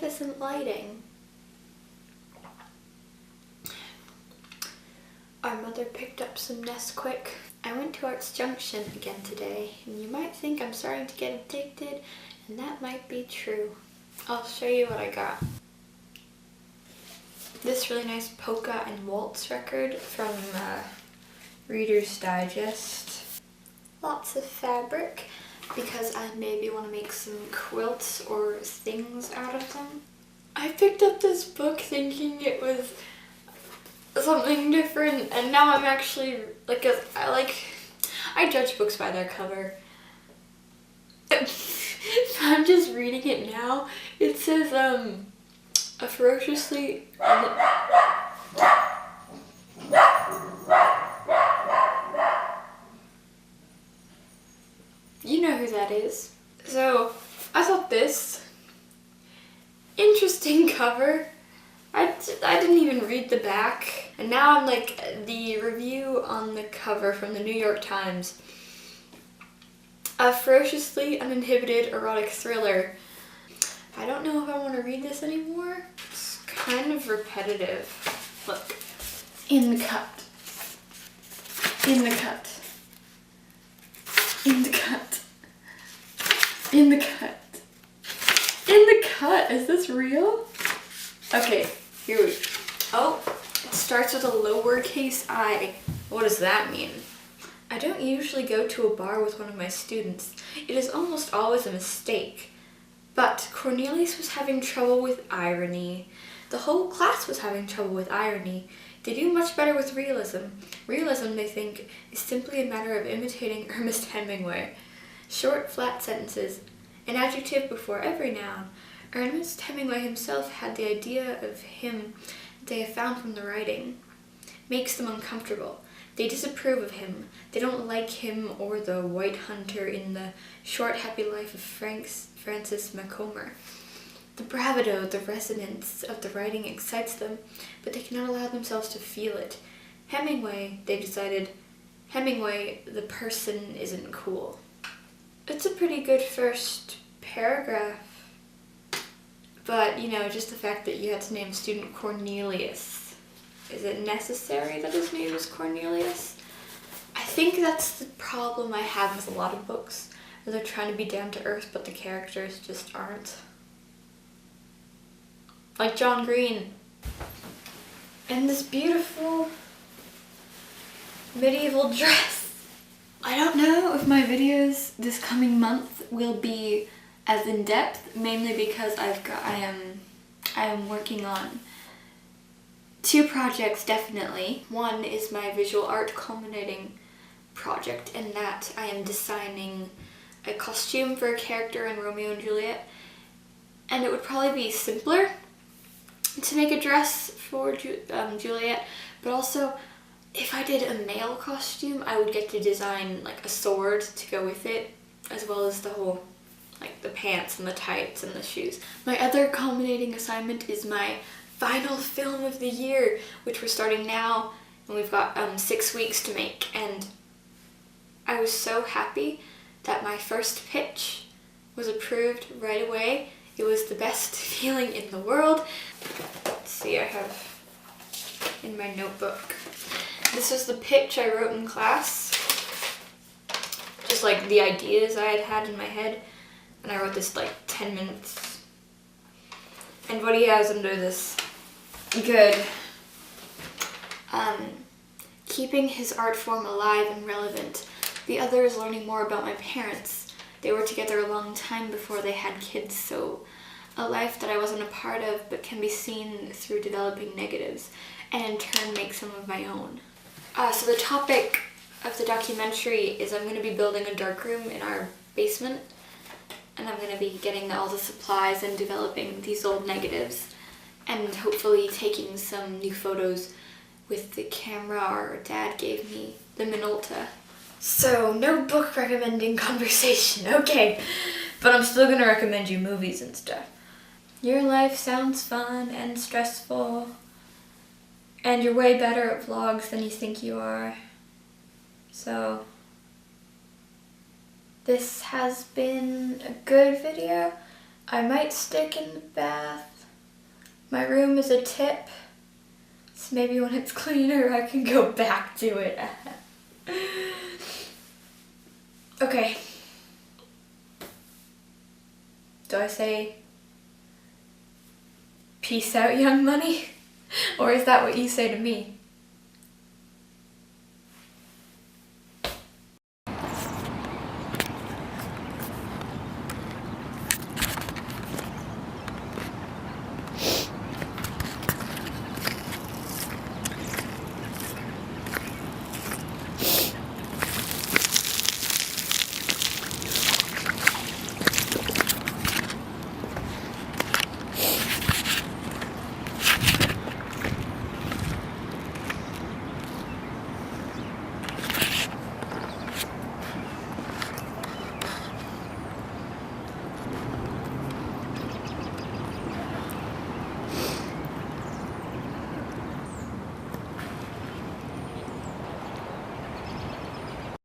magnificent lighting. Our mother picked up some Nesquik. I went to Arts Junction again today, and you might think I'm starting to get addicted, and that might be true. I'll show you what I got. This really nice polka and waltz record from Reader's Digest. Lots of fabric, because I maybe want to make some quilts or things out of them. I picked up this book thinking it was something different, and now I'm actually I judge books by their cover. I'm just reading it now. It says a ferociously you know who that is. So I thought this interesting cover. I didn't even read the back, and now I'm like the review on the cover from the New York Times. A ferociously uninhibited erotic thriller. I don't know if I want to read this anymore. It's kind of repetitive. Look. In the cut. In the cut. In the cut. In the cut. In the cut. Is this real? Okay, here we go. Oh, it starts with a lowercase I. What does that mean? I don't usually go to a bar with one of my students. It is almost always a mistake. But Cornelius was having trouble with irony. The whole class was having trouble with irony. They do much better with realism. Realism, they think, is simply a matter of imitating Ernest Hemingway. Short, flat sentences, an adjective before every noun. Ernest Hemingway himself had the idea of him they have found from the writing. Makes them uncomfortable. They disapprove of him. They don't like him or the white hunter in The Short Happy Life of Francis Macomber. The bravado, the resonance of the writing excites them, but they cannot allow themselves to feel it. Hemingway, they decided, Hemingway, the person, isn't cool. It's a pretty good first paragraph. But, you know, just the fact that you had to name student Cornelius. Is it necessary that his name is Cornelius? I think that's the problem I have with a lot of books. They're trying to be down to earth, but the characters just aren't. Like John Green. And this beautiful medieval dress. I don't know if my videos this coming month will be as in-depth, mainly because I am working on 2 projects, definitely. One is my visual art culminating project, in that I am designing a costume for a character in Romeo and Juliet, and it would probably be simpler to make a dress for Juliet, but also if I did a male costume, I would get to design like a sword to go with it, as well as the whole, like the pants and the tights and the shoes. My other culminating assignment is my final film of the year, which we're starting now, and we've got 6 weeks to make. And I was so happy that my first pitch was approved right away. It was the best feeling in the world. Let's see, I have in my notebook. This was the pitch I wrote in class. Just like the ideas I had in my head. And I wrote this like 10 minutes. And what he has under this, good. Keeping his art form alive and relevant. The other is learning more about my parents. They were together a long time before they had kids, so a life that I wasn't a part of but can be seen through developing negatives, and in turn make some of my own. So the topic of the documentary is I'm going to be building a darkroom in our basement, and I'm going to be getting all the supplies and developing these old negatives, and hopefully taking some new photos with the camera our dad gave me, the Minolta. So, no book recommending conversation, okay, but I'm still going to recommend you movies and stuff. Your life sounds fun and stressful, and you're way better at vlogs than you think you are. So, this has been a good video. I might stick in the bath My room is a tip, so maybe when it's cleaner I can go back to it. Okay. Do I say peace out, young money? Or is that what you say to me?